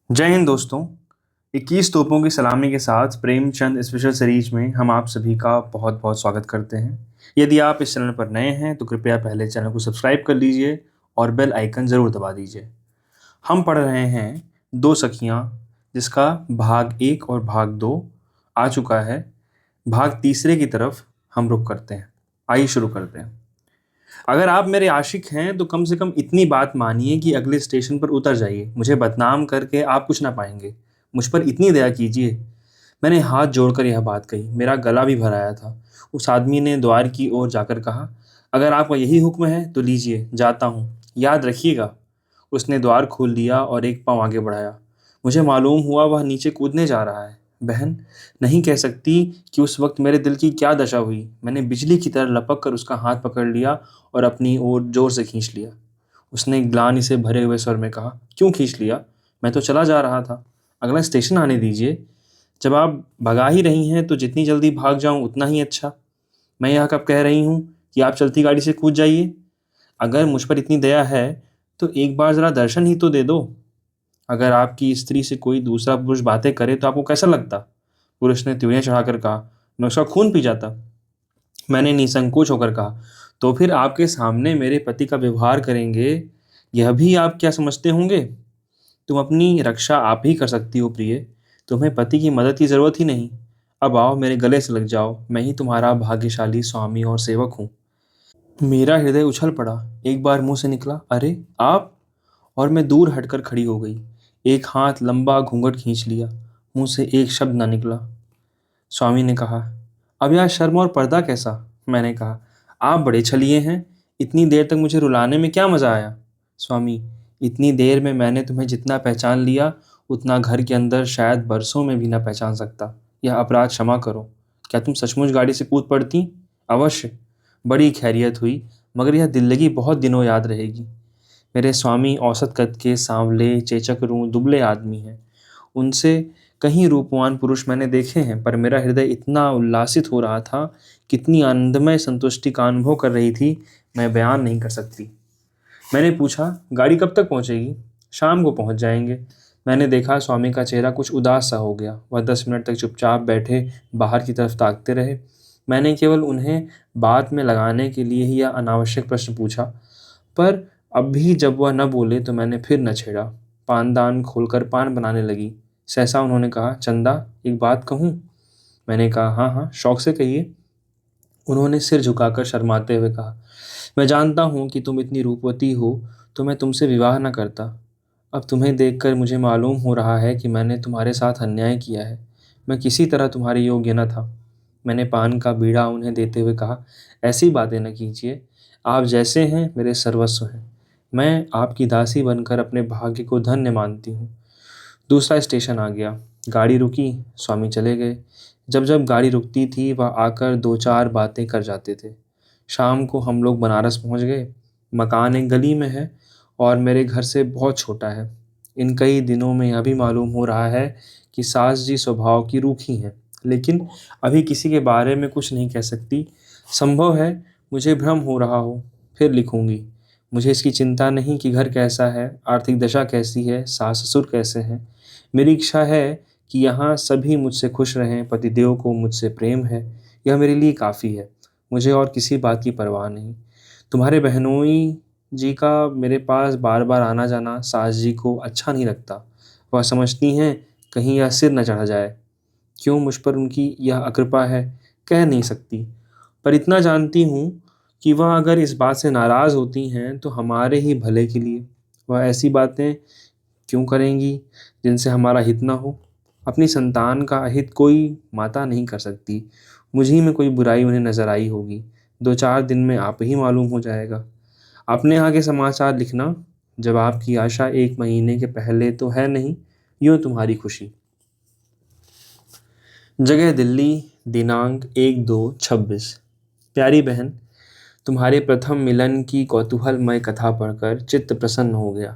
जय हिंद दोस्तों। 21 तोपों की सलामी के साथ प्रेमचंद स्पेशल सीरीज में हम आप सभी का बहुत बहुत स्वागत करते हैं। यदि आप इस चैनल पर नए हैं तो कृपया पहले चैनल को सब्सक्राइब कर लीजिए और बेल आइकन ज़रूर दबा दीजिए। हम पढ़ रहे हैं दो सखियां, जिसका भाग 1 और भाग 2 आ चुका है। भाग तीसरे की तरफ हम रुख करते हैं। आइए शुरू करते हैं। अगर आप मेरे आशिक हैं तो कम से कम इतनी बात मानिए कि अगले स्टेशन पर उतर जाइए। मुझे बदनाम करके आप कुछ ना पाएंगे। मुझ पर इतनी दया कीजिए। मैंने हाथ जोड़कर यह बात कही। मेरा गला भी भर आया था। उस आदमी ने द्वार की ओर जाकर कहा, अगर आपका यही हुक्म है तो लीजिए, जाता हूँ, याद रखिएगा। उसने द्वार खोल दिया और एक पाँव आगे बढ़ाया। मुझे मालूम हुआ वह नीचे कूदने जा रहा है। बहन, नहीं कह सकती कि उस वक्त मेरे दिल की क्या दशा हुई। मैंने बिजली की तरह लपक कर उसका हाथ पकड़ लिया और अपनी ओर जोर से खींच लिया। उसने ग्लानि से भरे हुए स्वर में कहा, क्यों खींच लिया? मैं तो चला जा रहा था। अगला स्टेशन आने दीजिए। जब आप भगा ही रही हैं तो जितनी जल्दी भाग जाऊं उतना ही अच्छा। मैं यह कब कह रही हूं कि आप चलती गाड़ी से कूद जाइए। अगर मुझ पर इतनी दया है तो एक बार ज़रा दर्शन ही तो दे दो। अगर आपकी स्त्री से कोई दूसरा पुरुष बातें करे तो आपको कैसा लगता? पुरुष ने त्योरियां चढ़ाकर कहा, मैं उसका खून पी जाता। मैंने निसंकोच होकर कहा, तो फिर आपके सामने मेरे पति का व्यवहार करेंगे, यह भी आप क्या समझते होंगे? तुम अपनी रक्षा आप ही कर सकती हो प्रिय। तुम्हें पति की मदद की जरूरत ही नहीं। अब आओ, मेरे गले से लग जाओ। मैं ही तुम्हारा भाग्यशाली स्वामी और सेवक हूँ। मेरा हृदय उछल पड़ा। एक बार मुंह से निकला, अरे आप? और मैं दूर हटकर खड़ी हो गई। एक हाथ लंबा घूंघट खींच लिया। मुंह से एक शब्द ना निकला। स्वामी ने कहा, अब यहाँ शर्म और पर्दा कैसा? मैंने कहा, आप बड़े छलिए हैं। इतनी देर तक मुझे रुलाने में क्या मजा आया? स्वामी, इतनी देर में मैंने तुम्हें जितना पहचान लिया उतना घर के अंदर शायद बरसों में भी ना पहचान सकता। यह अपराध क्षमा करो। क्या तुम सचमुच गाड़ी से कूद पड़ती? अवश्य। बड़ी खैरियत हुई, मगर यह दिल्लगी बहुत दिनों याद रहेगी। मेरे स्वामी औसत कद के, सांवले, चेचक रूं, दुबले आदमी हैं। उनसे कहीं रूपवान पुरुष मैंने देखे हैं, पर मेरा हृदय इतना उल्लासित हो रहा था, कितनी आनंदमय संतुष्टि का अनुभव कर रही थी, मैं बयान नहीं कर सकती। मैंने पूछा, गाड़ी कब तक पहुंचेगी? शाम को पहुंच जाएंगे। मैंने देखा स्वामी का चेहरा कुछ उदास सा हो गया। वह 10 मिनट तक चुपचाप बैठे बाहर की तरफ ताकते रहे। मैंने केवल उन्हें बात में लगाने के लिए ही यह अनावश्यक प्रश्न पूछा, पर अब भी जब वह न बोले तो मैंने फिर न छेड़ा। पानदान खोलकर पान बनाने लगी। सहसा उन्होंने कहा, चंदा, एक बात कहूँ? मैंने कहा, हाँ हाँ, शौक से कहिए। उन्होंने सिर झुकाकर शर्माते हुए कहा, मैं जानता हूँ कि तुम इतनी रूपवती हो तो मैं तुमसे विवाह न करता। अब तुम्हें देखकर मुझे मालूम हो रहा है कि मैंने तुम्हारे साथ अन्याय किया है। मैं किसी तरह तुम्हारे योग्य न था। मैंने पान का बीड़ा उन्हें देते हुए कहा, ऐसी बातें न कीजिए। आप जैसे हैं मेरे सर्वस्व हैं। मैं आपकी दासी बनकर अपने भाग्य को धन्य मानती हूँ। दूसरा स्टेशन आ गया। गाड़ी रुकी। स्वामी चले गए। जब जब गाड़ी रुकती थी वह आकर दो चार बातें कर जाते थे। शाम को हम लोग बनारस पहुंच गए। मकान एक गली में है और मेरे घर से बहुत छोटा है। इन कई दिनों में यह भी मालूम हो रहा है कि सास जी स्वभाव की रूखी हैं, लेकिन अभी किसी के बारे में कुछ नहीं कह सकती। संभव है मुझे भ्रम हो रहा हो। फिर लिखूंगी। मुझे इसकी चिंता नहीं कि घर कैसा है, आर्थिक दशा कैसी है, सास ससुर कैसे हैं। मेरी इच्छा है कि यहाँ सभी मुझसे खुश रहें, पतिदेव को मुझसे प्रेम है। यह मेरे लिए काफ़ी है। मुझे और किसी बात की परवाह नहीं। तुम्हारे बहनोई जी का मेरे पास बार बार आना जाना सास जी को अच्छा नहीं लगता। वह समझती हैं कहीं यह सिर न चढ़ जाए। क्यों मुझ पर उनकी यह अकृपा है, कह नहीं सकती। पर इतना जानती हूँ कि वह अगर इस बात से नाराज़ होती हैं तो हमारे ही भले के लिए। वह ऐसी बातें क्यों करेंगी जिनसे हमारा हित ना हो? अपनी संतान का अहित कोई माता नहीं कर सकती। मुझी में कोई बुराई उन्हें नजर आई होगी। 2-4 दिन में आप ही मालूम हो जाएगा। अपने यहाँ के समाचार लिखना। जब आपकी आशा 1 महीने के पहले तो है नहीं, यूँ तुम्हारी खुशी। जगह दिल्ली, दिनांक 1-2-26। प्यारी बहन, तुम्हारे प्रथम मिलन की कौतूहलमय कथा पढ़कर चित्त प्रसन्न हो गया।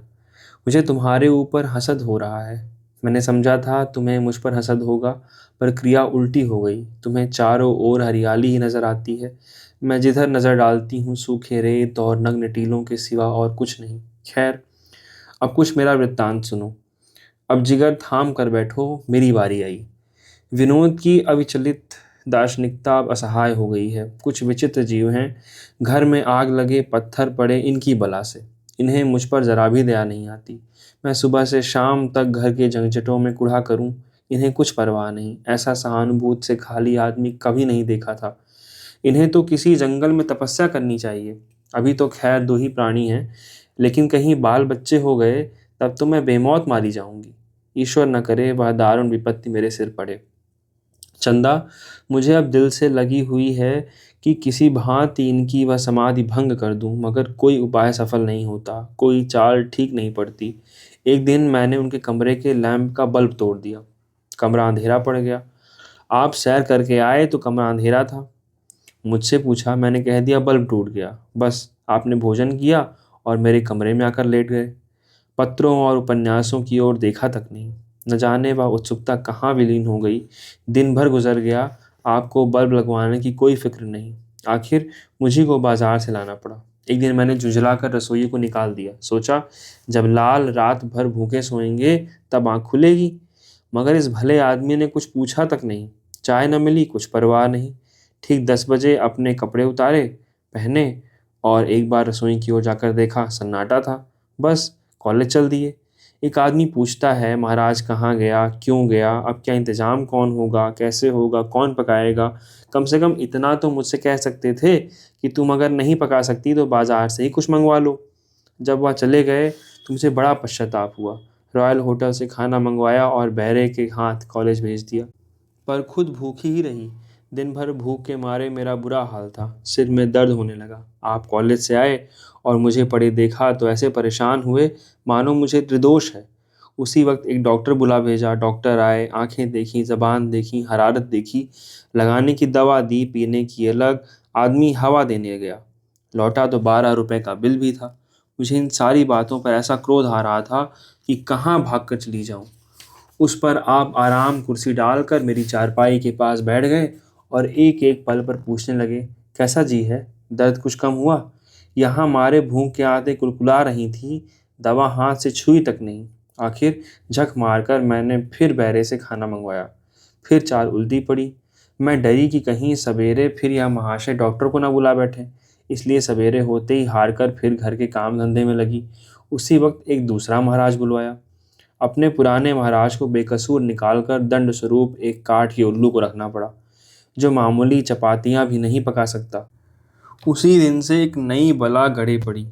मुझे तुम्हारे ऊपर हसद हो रहा है। मैंने समझा था तुम्हें मुझ पर हसद होगा, पर क्रिया उल्टी हो गई। तुम्हें चारों ओर हरियाली ही नजर आती है। मैं जिधर नजर डालती हूँ सूखे रेत और नग्न टीलों के सिवा और कुछ नहीं। खैर, अब कुछ मेरा वृत्तांत सुनो। अब जिगर थाम कर बैठो, मेरी बारी आई। विनोद की अविचलित दार्शनिकता अब असहाय हो गई है। कुछ विचित्र जीव हैं, घर में आग लगे पत्थर पड़े इनकी बला से। इन्हें मुझ पर जरा भी दया नहीं आती। मैं सुबह से शाम तक घर के झंझटों में कुढ़ा करूं, इन्हें कुछ परवाह नहीं। ऐसा सहानुभूति से खाली आदमी कभी नहीं देखा था। इन्हें तो किसी जंगल में तपस्या करनी चाहिए। अभी तो खैर दो ही प्राणी हैं, लेकिन कहीं बाल बच्चे हो गए तब तो मैं बेमौत मारी जाऊंगी। ईश्वर न करे वह दारुण विपत्ति मेरे सिर पड़े। चंदा, मुझे अब दिल से लगी हुई है कि किसी भांति इनकी वह समाधि भंग कर दूं, मगर कोई उपाय सफल नहीं होता, कोई चाल ठीक नहीं पड़ती। एक दिन मैंने उनके कमरे के लैंप का बल्ब तोड़ दिया। कमरा अंधेरा पड़ गया। आप सैर करके आए तो कमरा अंधेरा था। मुझसे पूछा, मैंने कह दिया बल्ब टूट गया। बस आपने भोजन किया और मेरे कमरे में आकर लेट गए। पत्रों और उपन्यासों की ओर देखा तक नहीं। न जाने वह उत्सुकता कहाँ विलीन हो गई। दिन भर गुजर गया, आपको बल्ब लगवाने की कोई फिक्र नहीं। आखिर मुझी को बाजार से लाना पड़ा। एक दिन मैंने झुंझलाकर रसोई को निकाल दिया। सोचा जब लाल रात भर भूखे सोएंगे तब आँख खुलेगी। मगर इस भले आदमी ने कुछ पूछा तक नहीं। चाय न मिली, कुछ परवाह नहीं। ठीक 10 बजे अपने कपड़े उतारे, पहने और एक बार रसोई की ओर जाकर देखा, सन्नाटा था। बस कॉलेज चल दिए। एक आदमी पूछता है महाराज कहाँ गया, क्यों गया, अब क्या इंतजाम कौन होगा, कैसे होगा, कौन पकाएगा। कम से कम इतना तो मुझसे कह सकते थे कि तुम अगर नहीं पका सकती तो बाजार से ही कुछ मंगवा लो। जब वह चले गए तो मुझे बड़ा पश्चाताप हुआ। रॉयल होटल से खाना मंगवाया और बहरे के हाथ कॉलेज भेज दिया। पर खुद भूखी ही रही। दिन भर भूख के मारे मेरा बुरा हाल था। सिर में दर्द होने लगा। आप कॉलेज से आए और मुझे पड़े देखा तो ऐसे परेशान हुए मानो मुझे त्रिदोष है। उसी वक्त एक डॉक्टर बुला भेजा। डॉक्टर आए, आंखें देखी, जबान देखी, हरारत देखी, लगाने की दवा दी, पीने की अलग। आदमी हवा देने गया। लौटा तो 12 रुपए का बिल भी था। मुझे इन सारी बातों पर ऐसा क्रोध आ रहा था कि कहाँ भाग कर चली जाऊं। उस पर आप आराम कुर्सी डालकर मेरी चारपाई के पास बैठ गए और एक एक पल पर पूछने लगे, कैसा जी है, दर्द कुछ कम हुआ। यहाँ मारे भूख के आते कुलकुला रही थी, दवा हाथ से छुई तक नहीं। आखिर झक मारकर मैंने फिर बैरे से खाना मंगवाया। फिर चार उल्टी पड़ी। मैं डरी कि कहीं सवेरे फिर यह महाशय डॉक्टर को न बुला बैठे, इसलिए सवेरे होते ही हार कर फिर घर के काम धंधे में लगी। उसी वक्त एक दूसरा महाराज बुलवाया। अपने पुराने महाराज को बेकसूर निकालकर दंड स्वरूप एक काठ के उल्लू को रखना पड़ा, जो मामूली चपातियां भी नहीं पका सकता। उसी दिन से एक नई बला गड़े पड़ी।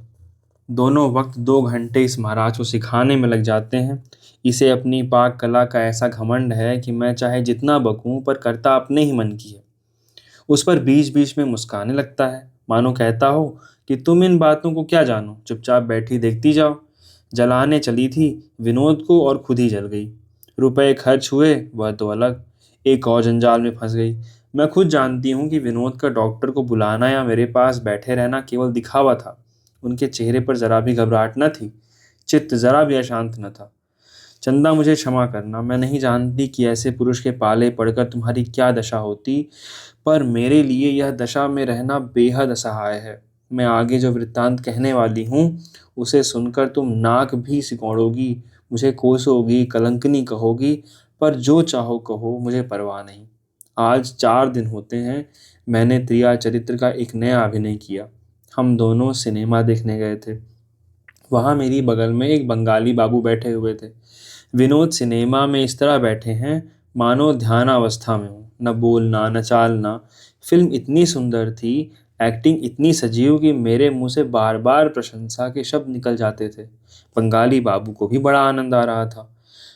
दोनों वक्त 2 घंटे इस महाराज को सिखाने में लग जाते हैं। इसे अपनी पाक कला का ऐसा घमंड है कि मैं चाहे जितना बकूं पर करता अपने ही मन की है। उस पर बीच बीच में मुस्काने लगता है, मानो कहता हो कि तुम इन बातों को क्या जानो, चुपचाप बैठी देखती जाओ। जलाने चली थी विनोद को और खुद ही जल गई। रुपए खर्च हुए वह तो अलग, एक और जंजाल में फंस गई। मैं खुद जानती हूँ कि विनोद का डॉक्टर को बुलाना या मेरे पास बैठे रहना केवल दिखावा था। उनके चेहरे पर जरा भी घबराहट न थी, चित्त जरा भी अशांत न था। चंदा, मुझे क्षमा करना, मैं नहीं जानती कि ऐसे पुरुष के पाले पड़कर तुम्हारी क्या दशा होती, पर मेरे लिए यह दशा में रहना बेहद असहाय है। मैं आगे जो वृत्तांत कहने वाली हूँ उसे सुनकर तुम नाक भी सिकोड़ोगी, मुझे कोसोगी, कलंकनी कहोगी, पर जो चाहो कहो, मुझे परवाह नहीं। आज 4 दिन होते हैं मैंने त्रिया चरित्र का एक नया अभिनय किया। हम दोनों सिनेमा देखने गए थे। वहाँ मेरी बगल में एक बंगाली बाबू बैठे हुए थे। विनोद सिनेमा में इस तरह बैठे हैं मानो ध्यानावस्था में हो, न बोलना न चालना। फिल्म इतनी सुंदर थी, एक्टिंग इतनी सजीव कि मेरे मुंह से बार बार प्रशंसा के शब्द निकल जाते थे। बंगाली बाबू को भी बड़ा आनंद आ रहा था।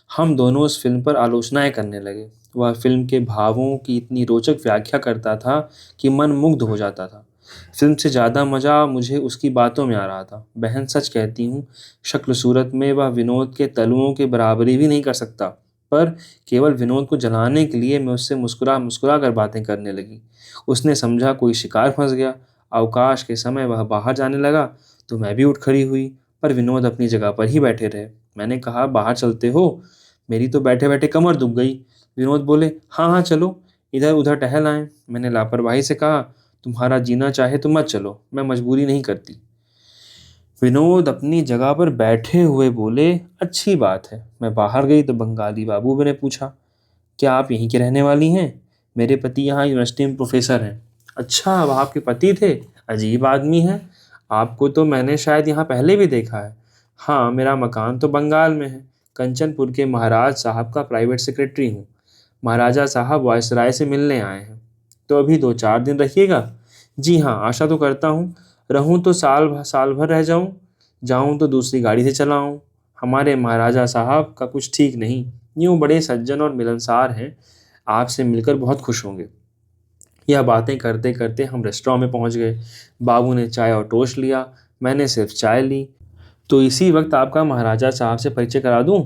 हम दोनों उस फिल्म पर आलोचनाएं करने लगे। वह फिल्म के भावों की इतनी रोचक व्याख्या करता था कि मन मुग्ध हो जाता था। फिल्म से ज़्यादा मज़ा मुझे उसकी बातों में आ रहा था। बहन, सच कहती हूँ, शक्ल सूरत में वह विनोद के तलुओं के बराबरी भी नहीं कर सकता, पर केवल विनोद को जलाने के लिए मैं उससे मुस्कुरा मुस्कुरा कर बातें करने लगी। उसने समझा कोई शिकार फंस गया। अवकाश के समय वह बाहर जाने लगा तो मैं भी उठ खड़ी हुई, पर विनोद अपनी जगह पर ही बैठे रहे। मैंने कहा, बाहर चलते हो? मेरी तो बैठे बैठे कमर दुख गई। विनोद बोले, हाँ हाँ चलो, इधर उधर टहल आएं। मैंने लापरवाही से कहा, तुम्हारा जीना चाहे तो मत चलो, मैं मजबूरी नहीं करती। विनोद अपनी जगह पर बैठे हुए बोले, अच्छी बात है। मैं बाहर गई तो बंगाली बाबू ने पूछा, क्या आप यहीं की रहने वाली हैं? मेरे पति यहाँ यूनिवर्सिटी में प्रोफेसर हैं। अच्छा, अब आपके पति थे? अजीब आदमी है। आपको तो मैंने शायद यहाँ पहले भी देखा है। हाँ, मेरा मकान तो बंगाल में है। कंचनपुर के महाराज साहब का प्राइवेट सेक्रेटरी हूँ। महाराजा साहब वायसराय से मिलने आए हैं। तो अभी 2-4 दिन रहिएगा? जी हाँ, आशा तो करता हूँ। रहूँ तो साल साल भर रह जाऊँ, जाऊँ तो दूसरी गाड़ी से चला आऊँ। हमारे महाराजा साहब का कुछ ठीक नहीं, यूँ बड़े सज्जन और मिलनसार हैं। आपसे मिलकर बहुत खुश होंगे। यह बातें करते करते हम रेस्टोरेंट में पहुंच गए। बाबू ने चाय और टोस्ट लिया, मैंने सिर्फ चाय ली। तो इसी वक्त आपका महाराजा साहब से परिचय करा दूं?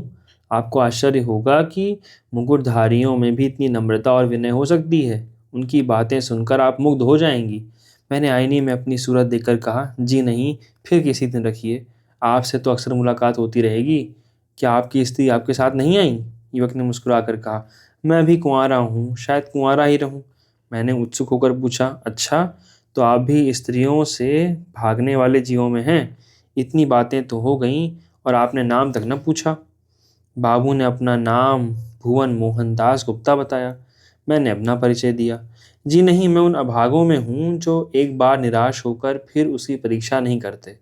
आपको आश्चर्य होगा कि मुकुटधारियों में भी इतनी नम्रता और विनय हो सकती है। उनकी बातें सुनकर आप मुग्ध हो जाएंगी। मैंने आईने में अपनी सूरत देखकर कहा, जी नहीं, फिर किसी दिन रखिए। आपसे तो अक्सर मुलाकात होती रहेगी। क्या आपकी स्त्री आपके साथ नहीं आई? युवक ने मुस्कुराकर कहा, मैं अभी कुंवारा हूँ, शायद कुंवारा ही रहूँ। मैंने उत्सुक होकर पूछा, अच्छा, तो आप भी स्त्रियों से भागने वाले जीवों में हैं? इतनी बातें तो हो गईं और आपने नाम तक न पूछा। बाबू ने अपना नाम भुवन मोहन दास गुप्ता बताया। मैंने अपना परिचय दिया। जी नहीं, मैं उन अभागों में हूँ जो एक बार निराश होकर फिर उसकी परीक्षा नहीं करते।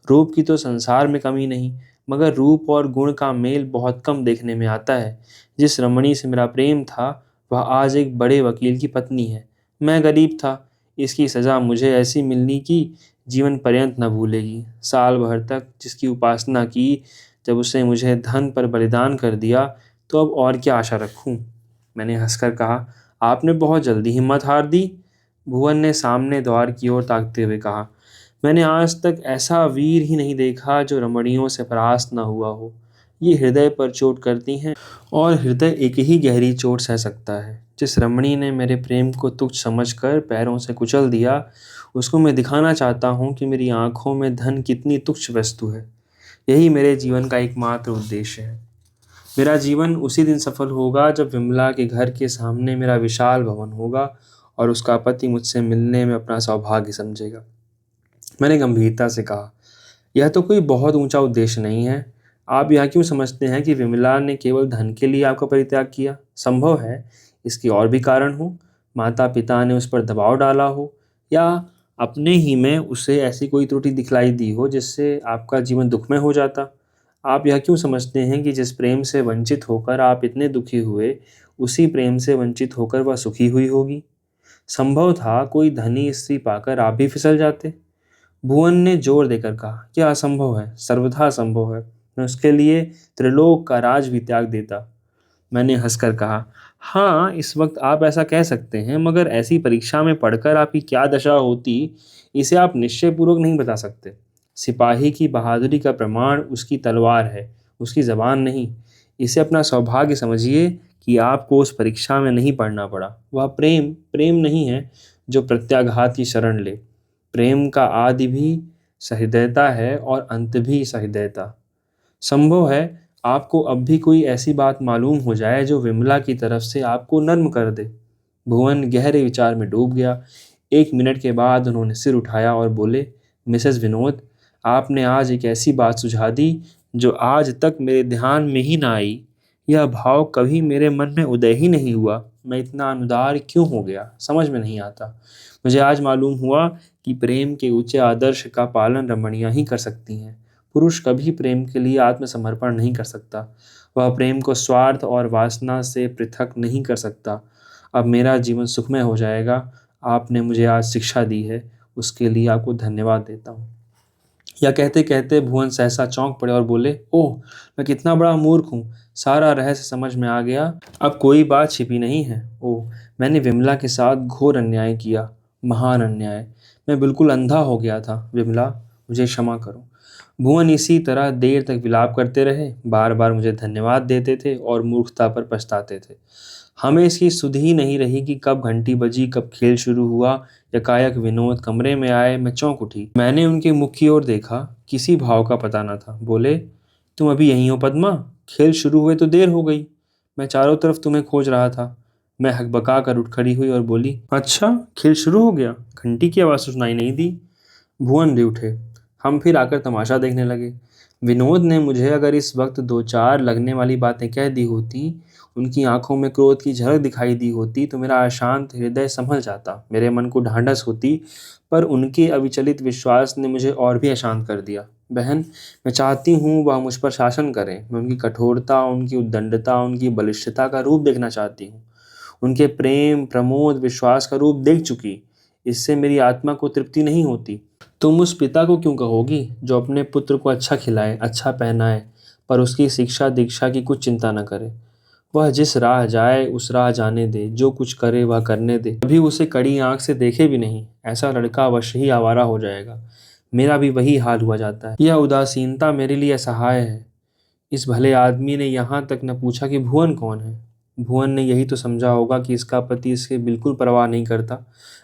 रूप की तो संसार में कमी नहीं, मगर रूप और गुण का मेल बहुत कम देखने में आता है। जिस रमणी से मेरा प्रेम था, वह आज एक बड़े वकील की पत्नी है। मैं गरीब था। इसकी सज़ा मुझे ऐसी मिलनी की जीवन पर्यंत न भूलेगी। साल भर तक जिसकी उपासना की, जब उसने मुझे धन पर बलिदान कर दिया, तो अब और क्या आशा रखूं? मैंने हंसकर कहा, आपने बहुत जल्दी हिम्मत हार दी। भुवन ने सामने द्वार की ओर ताकते हुए कहा, मैंने आज तक ऐसा वीर ही नहीं देखा जो रमणियों से परास्त न हुआ हो। ये हृदय पर चोट करती हैं और हृदय एक ही गहरी चोट सह सकता है। जिस रमणी ने मेरे प्रेम को तुच्छ समझकर पैरों से कुचल दिया, उसको मैं दिखाना चाहता हूँ कि मेरी आंखों में धन कितनी तुच्छ वस्तु है। यही मेरे जीवन का एकमात्र उद्देश्य है। मेरा जीवन उसी दिन सफल होगा जब विमला के घर के सामने मेरा विशाल भवन होगा और उसका पति मुझसे मिलने में अपना सौभाग्य समझेगा। मैंने गंभीरता से कहा, यह तो कोई बहुत ऊंचा उद्देश्य नहीं है। आप यह क्यों समझते हैं कि विमला ने केवल धन के लिए आपका परित्याग किया? संभव है इसके और भी कारण हो। माता पिता ने उस पर दबाव डाला हो, या अपने ही में उसे ऐसी कोई त्रुटि दिखलाई दी हो जिससे आपका जीवन दुखमय हो जाता। आप यह क्यों समझते हैं कि जिस प्रेम से वंचित होकर आप इतने दुखी हुए, उसी प्रेम से वंचित होकर वह सुखी हुई होगी? संभव था कोई धनी स्त्री पाकर आप भी फिसल जाते। भुवन ने जोर देकर कहा, क्या असंभव है? सर्वथा संभव है। मैं उसके लिए त्रिलोक का राज भी त्याग देता। मैंने हंसकर कहा, हाँ, इस वक्त आप ऐसा कह सकते हैं, मगर ऐसी परीक्षा में पढ़कर आपकी क्या दशा होती, इसे आप निश्चयपूर्वक नहीं बता सकते। सिपाही की बहादुरी का प्रमाण उसकी तलवार है, उसकी जबान नहीं। इसे अपना सौभाग्य समझिए कि आपको उस परीक्षा में नहीं पढ़ना पड़ा। वह प्रेम प्रेम नहीं है जो प्रत्याघात की शरण ले। प्रेम का आदि भी सहृदयता है और अंत भी सहृदयता। संभव है आपको अब भी कोई ऐसी बात मालूम हो जाए जो विमला की तरफ से आपको नर्म कर दे। भुवन गहरे विचार में डूब गया। 1 मिनट के बाद उन्होंने सिर उठाया और बोले, मिसेस विनोद, आपने आज एक ऐसी बात सुझा दी जो आज तक मेरे ध्यान में ही ना आई। यह भाव कभी मेरे मन में उदय ही नहीं हुआ। मैं इतना अनुदार क्यों हो गया, समझ में नहीं आता। मुझे आज मालूम हुआ कि प्रेम के ऊंचे आदर्श का पालन रमणियां ही कर सकती हैं। पुरुष कभी प्रेम के लिए आत्मसमर्पण नहीं कर सकता। वह प्रेम को स्वार्थ और वासना से पृथक नहीं कर सकता। अब मेरा जीवन सुखमय हो जाएगा। आपने मुझे आज शिक्षा दी है, उसके लिए आपको धन्यवाद देता हूँ। यह कहते कहते भुवन सहसा चौंक पड़े और बोले, ओह, मैं कितना बड़ा मूर्ख हूँ। सारा रहस्य समझ में आ गया। अब कोई बात छिपी नहीं है। ओह, मैंने विमला के साथ घोर अन्याय किया, महान अन्याय। मैं बिल्कुल अंधा हो गया था। विमला, मुझे क्षमा करो। भुवन इसी तरह देर तक विलाप करते रहे, बार बार मुझे धन्यवाद देते थे और मूर्खता पर पछताते थे। हमें इसकी सुध ही नहीं रही कि कब घंटी बजी, कब खेल शुरू हुआ। यकायक विनोद कमरे में आए। मैं चौंक उठी। मैंने उनके मुख की ओर देखा, किसी भाव का पता न था। बोले, तुम अभी यहीं हो पद्मा? खेल शुरू हुए तो देर हो गई। मैं चारों तरफ तुम्हें खोज रहा था। मैं हकबका कर उठ खड़ी हुई और बोली, अच्छा, खेल शुरू हो गया? घंटी की आवाज़ सुनाई नहीं दी। भुवन दे उठे। हम फिर आकर तमाशा देखने लगे। विनोद ने मुझे अगर इस वक्त दो चार लगने वाली बातें कह दी होती, उनकी आंखों में क्रोध की झलक दिखाई दी होती, तो मेरा अशांत हृदय संभल जाता, मेरे मन को ढांढस होती। पर उनके अविचलित विश्वास ने मुझे और भी अशांत कर दिया। बहन, मैं चाहती हूँ वह मुझ पर शासन करें। मैं उनकी कठोरता, उनकी उद्दंडता, उनकी बलिष्ठता का रूप देखना चाहती हूँ। उनके प्रेम, प्रमोद, विश्वास का रूप देख चुकी, इससे मेरी आत्मा को तृप्ति नहीं होती। तुम उस पिता को क्यों कहोगी जो अपने पुत्र को अच्छा खिलाए, अच्छा पहनाए, पर उसकी शिक्षा दीक्षा की कुछ चिंता न करे। वह जिस राह जाए उस राह जाने दे, जो कुछ करे वह करने दे, कभी उसे कड़ी आंख से देखे भी नहीं। ऐसा लड़का अवश्य ही आवारा हो जाएगा। मेरा भी वही हाल हुआ जाता है। यह उदासीनता मेरे लिए असहाय है। इस भले आदमी ने यहाँ तक न पूछा कि भुवन कौन है। भुवन ने यही तो समझा होगा कि इसका पति इसके बिल्कुल परवाह नहीं करता।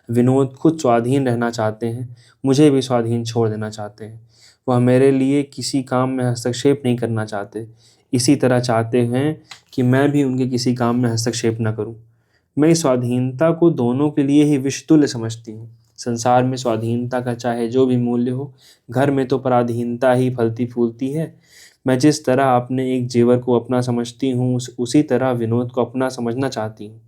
विनोद खुद स्वाधीन रहना चाहते हैं, मुझे भी स्वाधीन छोड़ देना चाहते हैं। वह मेरे लिए किसी काम में हस्तक्षेप नहीं करना चाहते, इसी तरह चाहते हैं कि मैं भी उनके किसी काम में हस्तक्षेप न करूं। मैं इस स्वाधीनता को दोनों के लिए ही विषतुल्य समझती हूँ। संसार में स्वाधीनता का चाहे जो भी मूल्य हो, घर में तो पराधीनता ही फलती फूलती है। मैं जिस तरह अपने एक जेवर को अपना समझती हूँ, उसी तरह विनोद को अपना समझना चाहती हूँ।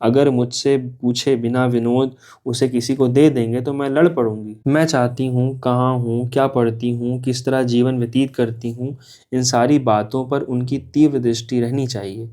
अगर मुझसे पूछे बिना विनोद उसे किसी को दे देंगे तो मैं लड़ पड़ूंगी। मैं चाहती हूँ, कहाँ हूँ, क्या पढ़ती हूँ, किस तरह जीवन व्यतीत करती हूँ, इन सारी बातों पर उनकी तीव्र दृष्टि रहनी चाहिए।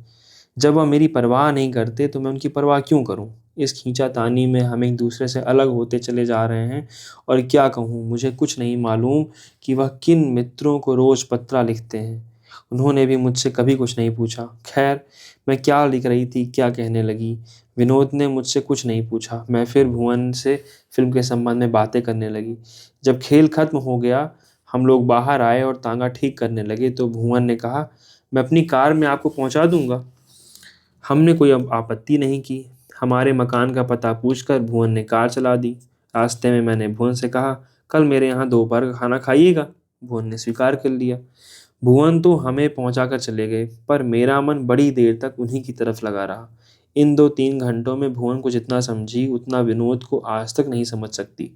जब वह मेरी परवाह नहीं करते तो मैं उनकी परवाह क्यों करूं? इस खींचातानी में हम एक दूसरे से अलग होते चले जा रहे हैं। और क्या कहूँ, मुझे कुछ नहीं मालूम कि वह किन मित्रों को रोज पत्रा लिखते हैं। उन्होंने भी मुझसे कभी कुछ नहीं पूछा। खैर, मैं क्या लिख रही थी, क्या कहने लगी। विनोद ने मुझसे कुछ नहीं पूछा। मैं फिर भुवन से फिल्म के संबंध में बातें करने लगी। जब खेल खत्म हो गया, हम लोग बाहर आए और तांगा ठीक करने लगे तो भुवन ने कहा, मैं अपनी कार में आपको पहुंचा दूंगा। हमने कोई आपत्ति नहीं की। हमारे मकान का पता पूछकर भुवन ने कार चला दी। रास्ते में मैंने भुवन से कहा, कल मेरे यहाँ दोपहर का खाना खाइएगा। भुवन ने स्वीकार कर लिया। भुवन तो हमें पहुंचाकर चले गए, पर मेरा मन बड़ी देर तक उन्हीं की तरफ लगा रहा। इन 2-3 घंटों में भुवन को जितना समझी उतना विनोद को आज तक नहीं समझ सकती।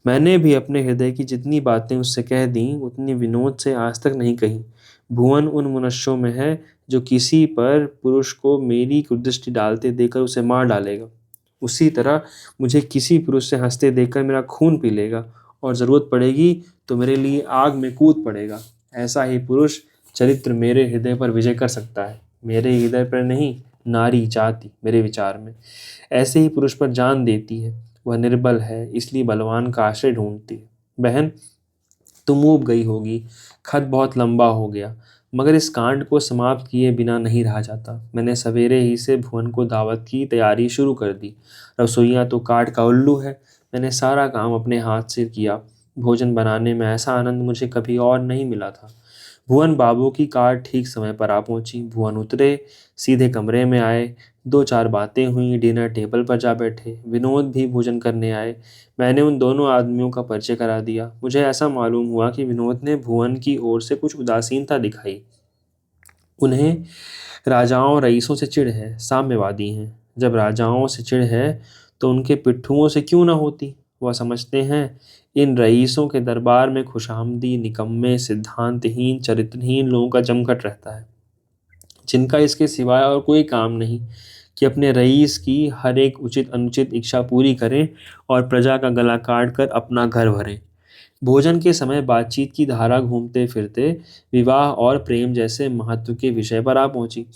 मैंने भी अपने हृदय की जितनी बातें उससे कह दी उतनी विनोद से आज तक नहीं कही। भुवन उन मनुष्यों में है जो किसी पर पुरुष को मेरी कुदृष्टि डालते देकर उसे मार डालेगा। उसी तरह मुझे किसी पुरुष से हंसते देखकर मेरा खून पी लेगा और ज़रूरत पड़ेगी तो मेरे लिए आग में कूद पड़ेगा। ऐसा ही पुरुष चरित्र मेरे हृदय पर विजय कर सकता है। मेरे हृदय पर नहीं, नारी जाति मेरे विचार में ऐसे ही पुरुष पर जान देती है। वह निर्बल है, इसलिए बलवान का आश्रय ढूंढती है। बहन, तुम ऊब गई होगी। खत बहुत लंबा हो गया, मगर इस कांड को समाप्त किए बिना नहीं रहा जाता। मैंने सवेरे ही से भुवन को दावत की तैयारी शुरू कर दी। रसोइयाँ तो काठ का उल्लू है। मैंने सारा काम अपने हाथ से किया। भोजन बनाने में ऐसा आनंद मुझे कभी और नहीं मिला था। भुवन बाबू की कार ठीक समय पर आ पहुंची। भुवन उतरे, सीधे कमरे में आए। 2-4 बातें हुई, डिनर टेबल पर जा बैठे। विनोद भी भोजन करने आए। मैंने उन दोनों आदमियों का परिचय करा दिया। मुझे ऐसा मालूम हुआ कि विनोद ने भुवन की ओर से कुछ उदासीनता दिखाई। उन्हें राजाओं रईसों से चिढ़ है, साम्यवादी हैं। जब राजाओं से चिढ़ है तो उनके पिट्ठुओं से क्यों ना होती। वह समझते हैं इन रईसों के दरबार में खुशामदी, निकम्मे, सिद्धांतहीन, चरित्रहीन लोगों का जमघट रहता है, जिनका इसके सिवाय और कोई काम नहीं कि अपने रईस की हर एक उचित अनुचित इच्छा पूरी करें और प्रजा का गला काट कर अपना घर भरें। भोजन के समय बातचीत की धारा घूमते फिरते विवाह और प्रेम जैसे महत्व के विषय पर आ पहुंची।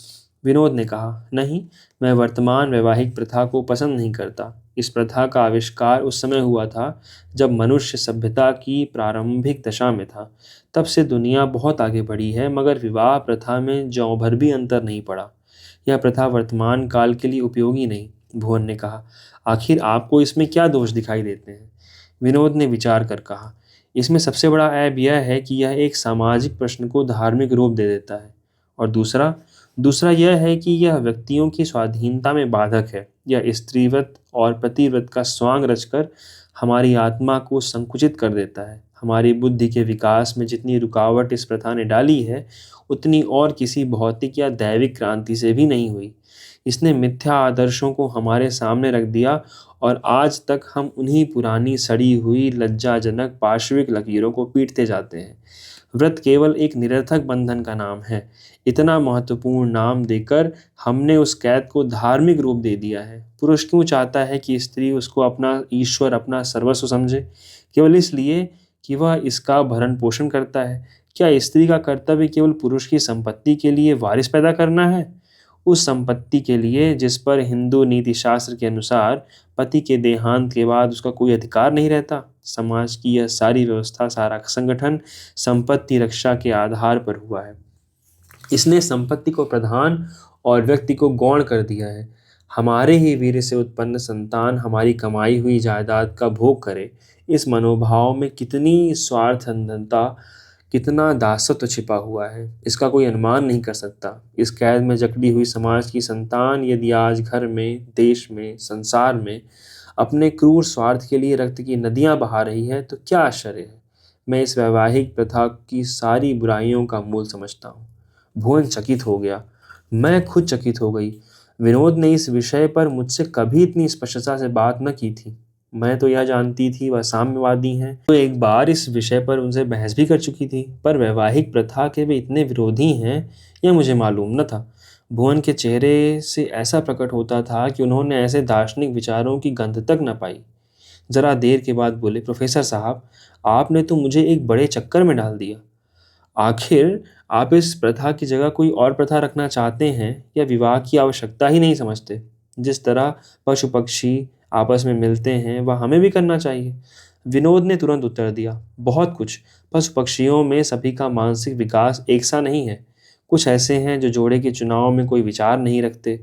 विनोद ने कहा, नहीं, मैं वर्तमान वैवाहिक प्रथा को पसंद नहीं करता। इस प्रथा का आविष्कार उस समय हुआ था जब मनुष्य सभ्यता की प्रारंभिक दशा में था। तब से दुनिया बहुत आगे बढ़ी है, मगर विवाह प्रथा में ज्यों भर भी अंतर नहीं पड़ा। यह प्रथा वर्तमान काल के लिए उपयोगी नहीं। भुवन ने कहा, आखिर आपको इसमें क्या दोष दिखाई देते हैं? विनोद ने विचार कर कहा, इसमें सबसे बड़ा ऐब यह है कि यह एक सामाजिक प्रश्न को धार्मिक रूप दे देता है। और दूसरा दूसरा यह है कि यह व्यक्तियों की स्वाधीनता में बाधक है। यह स्त्रीव्रत और पतिव्रत का स्वांग रचकर हमारी आत्मा को संकुचित कर देता है। हमारी बुद्धि के विकास में जितनी रुकावट इस प्रथा ने डाली है, उतनी और किसी भौतिक या दैविक क्रांति से भी नहीं हुई। इसने मिथ्या आदर्शों को हमारे सामने रख दिया और आज तक हम उन्हीं पुरानी सड़ी हुई लज्जाजनक पार्श्विक लकीरों को पीटते जाते हैं। व्रत केवल एक निरर्थक बंधन का नाम है। इतना महत्वपूर्ण नाम देकर हमने उस कैद को धार्मिक रूप दे दिया है। पुरुष क्यों चाहता है कि स्त्री उसको अपना ईश्वर, अपना सर्वस्व समझे? केवल इसलिए कि वह इसका भरण पोषण करता है। क्या स्त्री का कर्तव्य केवल पुरुष की संपत्ति के लिए वारिस पैदा करना है? उस संपत्ति के लिए जिस पर हिंदू नीति शास्त्र के अनुसार पति के देहांत के बाद उसका कोई अधिकार नहीं रहता। समाज की यह सारी व्यवस्था, सारा संगठन संपत्ति रक्षा के आधार पर हुआ है। इसने संपत्ति को प्रधान और व्यक्ति को गौण कर दिया है। हमारे ही वीर्य से उत्पन्न संतान हमारी कमाई हुई जायदाद का भोग करे, इस मनोभाव में कितनी स्वार्थअंधता, कितना दासत्व छिपा हुआ है, इसका कोई अनुमान नहीं कर सकता। इस कैद में जकड़ी हुई समाज की संतान यदि आज घर में, देश में, संसार में अपने क्रूर स्वार्थ के लिए रक्त की नदियां बहा रही है, तो क्या आश्चर्य है। मैं इस वैवाहिक प्रथा की सारी बुराइयों का मूल समझता हूँ। भुवन चकित हो गया। मैं खुद चकित हो गई। विनोद ने इस विषय पर मुझसे कभी इतनी स्पष्टता से बात न की थी। मैं तो यह जानती थी वह साम्यवादी हैं, तो एक बार इस विषय पर उनसे बहस भी कर चुकी थी, पर वैवाहिक प्रथा के वे इतने विरोधी हैं यह मुझे मालूम न था। भुवन के चेहरे से ऐसा प्रकट होता था कि उन्होंने ऐसे दार्शनिक विचारों की गंध तक न पाई। जरा देर के बाद बोले, प्रोफेसर साहब, आपने तो मुझे एक बड़े चक्कर में डाल दिया। आखिर आप इस प्रथा की जगह कोई और प्रथा रखना चाहते हैं या विवाह की आवश्यकता ही नहीं समझते? जिस तरह पशु पक्षी आपस में मिलते हैं वह हमें भी करना चाहिए। विनोद ने तुरंत उत्तर दिया, बहुत कुछ। पशु पक्षियों में सभी का मानसिक विकास एक सा नहीं है। कुछ ऐसे हैं जो जोड़े के चुनाव में कोई विचार नहीं रखते,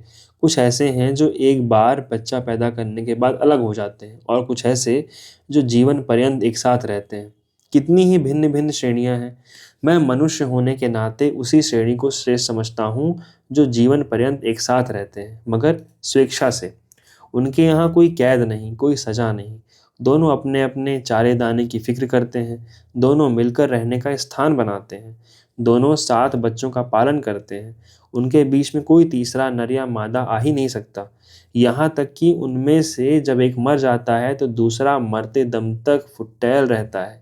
कुछ ऐसे हैं जो एक बार बच्चा पैदा करने के बाद अलग हो जाते हैं, और कुछ ऐसे जो जीवन पर्यंत एक साथ रहते हैं। कितनी ही भिन्न भिन्न श्रेणियां हैं। मैं मनुष्य होने के नाते उसी श्रेणी को श्रेष्ठ समझता हूँ जो जीवन पर्यंत एक साथ रहते हैं, मगर स्वेच्छा से। उनके यहाँ कोई कैद नहीं, कोई सजा नहीं। दोनों अपने अपने चारे दाने की फिक्र करते हैं, दोनों मिलकर रहने का स्थान बनाते हैं, दोनों साथ बच्चों का पालन करते हैं। उनके बीच में कोई तीसरा नर या मादा आ ही नहीं सकता। यहाँ तक कि उनमें से जब एक मर जाता है तो दूसरा मरते दम तक फुटैल रहता है।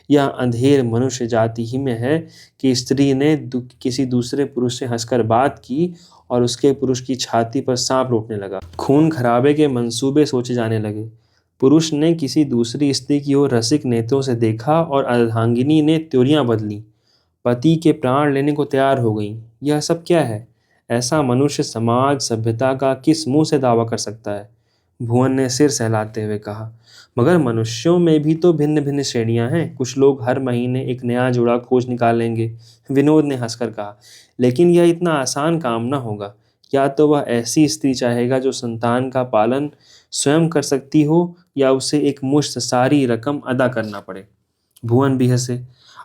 यह अंधेर मनुष्य जाति ही में है कि स्त्री ने किसी दूसरे पुरुष से हंसकर बात की और उसके पुरुष की छाती पर सांप लौटने लगा। खून खराबे के मंसूबे सोचे जाने लगे। पुरुष ने किसी दूसरी स्त्री की ओर रसिक नेत्रों से देखा और अर्धांगिनी ने त्योरियां बदली, पति के प्राण लेने को तैयार हो गई। यह सब क्या है? ऐसा मनुष्य समाज सभ्यता का किस मुंह से दावा कर सकता है? भुवन ने सिर सहलाते हुए कहा, मगर मनुष्यों में भी तो भिन्न भिन्न श्रेणियां हैं। कुछ लोग हर महीने एक नया जोड़ा खोज निकालेंगे। विनोद ने हंसकर कहा, लेकिन यह इतना आसान काम न होगा। या तो वह ऐसी स्त्री चाहेगा जो संतान का पालन स्वयं कर सकती हो, या उसे एक मुश्त सारी रकम अदा करना पड़े। भुवन भी हंसे।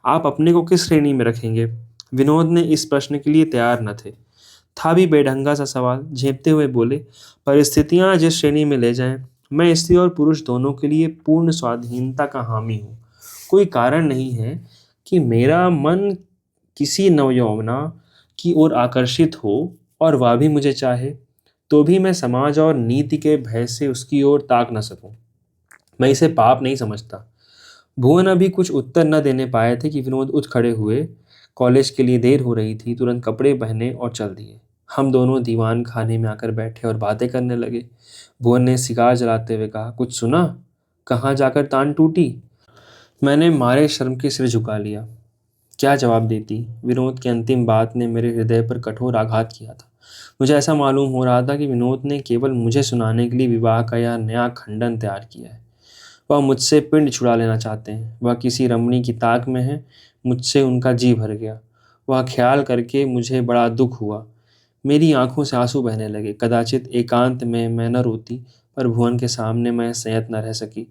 आप अपने को किस श्रेणी में रखेंगे? विनोद ने इस प्रश्न के लिए तैयार न थे। था भी बेढंगा सा सवाल। झेपते हुए बोले, परिस्थितियां जिस श्रेणी में ले जाएं। मैं स्त्री और पुरुष दोनों के लिए पूर्ण स्वाधीनता का हामी हूँ। कोई कारण नहीं है कि मेरा मन किसी नवयौवना की ओर आकर्षित हो और वह भी मुझे चाहे, तो भी मैं समाज और नीति के भय से उसकी ओर ताक न सकूं। मैं इसे पाप नहीं समझता। भुवन अभी कुछ उत्तर न देने पाए थे कि विनोद उठ खड़े हुए। कॉलेज के लिए देर हो रही थी। तुरंत कपड़े पहने और चल दिए। हम दोनों दीवान खाने में आकर बैठे और बातें करने लगे। भुवन ने सिगार जलाते हुए कहा, कुछ सुना? कहाँ जाकर तान टूटी? मैंने मारे शर्म के सिर झुका लिया। क्या जवाब देती? विनोद की अंतिम बात ने मेरे हृदय पर कठोर आघात किया था। मुझे ऐसा मालूम हो रहा था कि विनोद ने केवल मुझे सुनाने के लिए विवाह का यह नया खंडन तैयार किया है। वह मुझसे पिंड छुड़ा लेना चाहते हैं। वह किसी रमणी की ताक में है। मुझसे उनका जी भर गया। वह ख्याल करके मुझे बड़ा दुख हुआ। मेरी आंखों से आंसू बहने लगे। कदाचित एकांत में मैं न रोती, पर भुवन के सामने मैं संयत न रह सकी।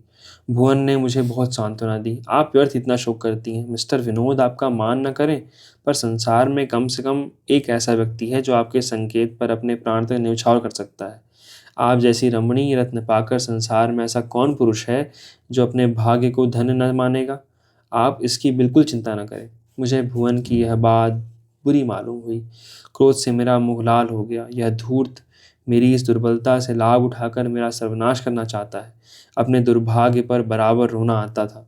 भुवन ने मुझे बहुत सांत्वना दी। आप व्यर्थ इतना शोक करती हैं। मिस्टर विनोद आपका मान न करें, पर संसार में कम से कम एक ऐसा व्यक्ति है जो आपके संकेत पर अपने प्राण तक न्यौछावर कर सकता है। आप जैसी रमणीय रत्न पाकर संसार में ऐसा कौन पुरुष है जो अपने भाग्य को धन्य न मानेगा? आप इसकी बिल्कुल चिंता न करें। मुझे भुवन की यह बात बुरी मालूम हुई। क्रोध से मेरा मुंह लाल हो गया। यह धूर्त मेरी इस दुर्बलता से लाभ उठाकर मेरा सर्वनाश करना चाहता है। अपने दुर्भाग्य पर बराबर रोना आता था।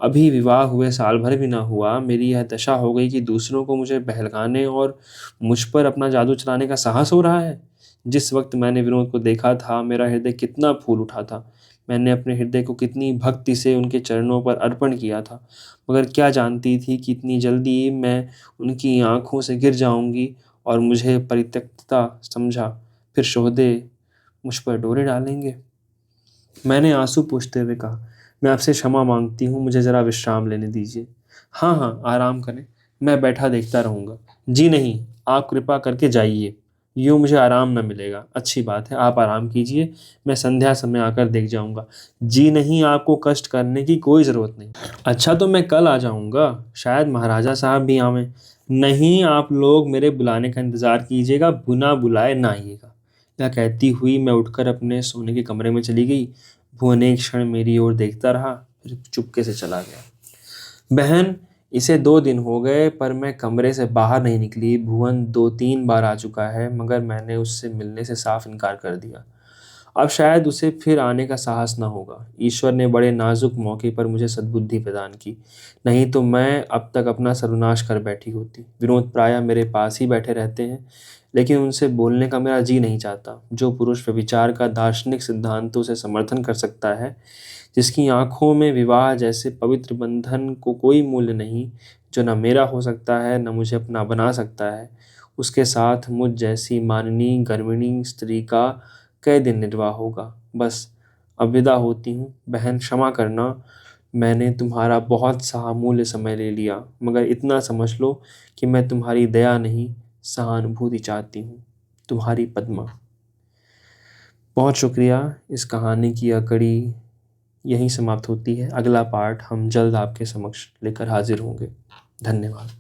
अभी विवाह हुए साल भर भी ना हुआ, मेरी यह दशा हो गई कि दूसरों को मुझे बहलगाने और मुझ पर अपना जादू चलाने का साहस हो रहा है। जिस वक्त मैंने विनोद को देखा था, मेरा हृदय कितना फूल उठा था। मैंने अपने हृदय को कितनी भक्ति से उनके चरणों पर अर्पण किया था, मगर क्या जानती थी कि इतनी जल्दी मैं उनकी आंखों से गिर जाऊंगी और मुझे परित्यक्तता समझा फिर शोधे मुझ पर डोरे डालेंगे। मैंने आंसू पोंछते हुए कहा, मैं आपसे क्षमा मांगती हूँ, मुझे ज़रा विश्राम लेने दीजिए। हाँ हाँ, आराम करें, मैं बैठा देखता रहूँगा। जी नहीं, आप कृपा करके जाइए, यूँ मुझे आराम न मिलेगा। अच्छी बात है, आप आराम कीजिए, मैं संध्या समय आकर देख जाऊँगा। जी नहीं, आपको कष्ट करने की कोई ज़रूरत नहीं। अच्छा, तो मैं कल आ जाऊँगा, शायद महाराजा साहब भी आवें। नहीं, आप लोग मेरे बुलाने का इंतज़ार कीजिएगा, बिना बुलाए ना आइएगा। यह कहती हुई मैं उठकर अपने सोने के कमरे में चली गई। भुवन एक क्षण मेरी ओर देखता रहा, फिर चुपके से चला गया। बहन, इसे 2 दिन हो गए पर मैं कमरे से बाहर नहीं निकली। भुवन 2-3 बार आ चुका है, मगर मैंने उससे मिलने से साफ इनकार कर दिया। अब शायद उसे फिर आने का साहस न होगा। ईश्वर ने बड़े नाजुक मौके पर मुझे सद्बुद्धि प्रदान की, नहीं तो मैं अब तक अपना सर्वनाश कर बैठी होती। विनोद प्रायः मेरे पास ही बैठे रहते हैं, लेकिन उनसे बोलने का मेरा जी नहीं चाहता। जो पुरुष व्यभिचार का दार्शनिक सिद्धांतों से समर्थन कर सकता है, जिसकी आंखों में विवाह जैसे पवित्र बंधन को कोई मूल्य नहीं, जो न मेरा हो सकता है न मुझे अपना बना सकता है, उसके साथ मुझ जैसी माननीय गर्भिणी स्त्री का कै दिन निर्वाह होगा। बस अब विदा होती हूँ। बहन, क्षमा करना, मैंने तुम्हारा बहुत सा अमूल्य समय ले लिया, मगर इतना समझ लो कि मैं तुम्हारी दया नहीं, सहानुभूति चाहती हूँ। तुम्हारी पद्मा। बहुत शुक्रिया। इस कहानी की यह कड़ी यहीं समाप्त होती है। अगला पार्ट हम जल्द आपके समक्ष लेकर हाजिर होंगे। धन्यवाद।